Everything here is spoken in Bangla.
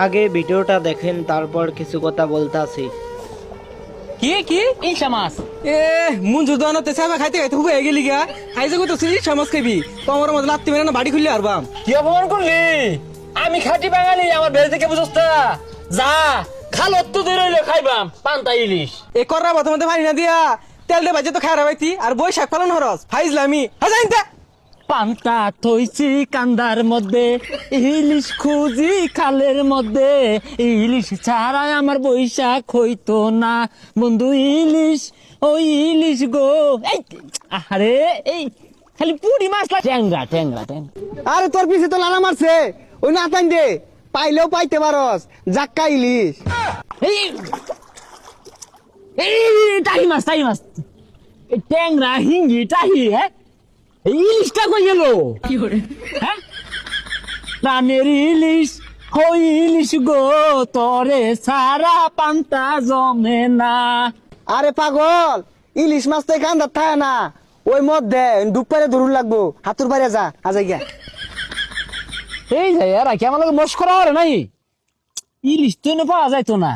আগে ভিডিওটা দেখেন, তারপর কিছু কথা বলতে আছি। কি কি ইলশা মাছ? এ মুঞ্জু দানাতে সাবা খাইতে খাইতে হুবে গেলি গা খাইছে কই তো সিরি সমাজ খাবি তোমার মধ্যে লাত্তি মেরে না বাড়ি খুললে আরবাম। কি অপমান করলি? আমি খাঁটি বাঙালি, আমার বেড়ে থেকে বুঝছ না? যা খালত তো ধরে রইলো খাইবাম পান্তা ইলিশ। এ কররা বর্তমানে পানি না দিয়া তেল দে বাজে তো খাই রাবাইতি আর বই শাক পালন হরস ফাইজলামি হাজাইনতা পান্তা থইছি কান্দার মধ্যে, ইলিশ খুঁজি খালের মধ্যে, ইলিশ ছাড়া আমার বৈশাখ হইতো না বন্ধু। ইলিশ ওই ইলিশ গো, এই আরে এই খালি পুরি মাছ ট্যাংরা ট্যাংরা ট্যাংরা। আরে তোর পিছে তো লানা মারছে ওই না তাইন দে পাইলেও পাইতে পারস জাক্কা ইলিশ। এই এই টাহি মাছ টাহি মাছ, এই ট্যাংরা হিঙ্গি টাহি। হ্যাঁ এই ইলিশটা কই গেল? হ্যাঁ প্রাণের ইলিশ ওই ইলিশ গো, তরে সারা পান্তা জমে না। আরে পাগল ইলিশ মাছ তো কান্দার থাকে না ওই মধ্যে ডুব পারে ধরুন লাগবো হাতুর বাইরে যা আজাই গিয়া। এই যে এরা কি আমার মস্করা করে নাই? ইলিশ তো পাওয়া যাইতো না।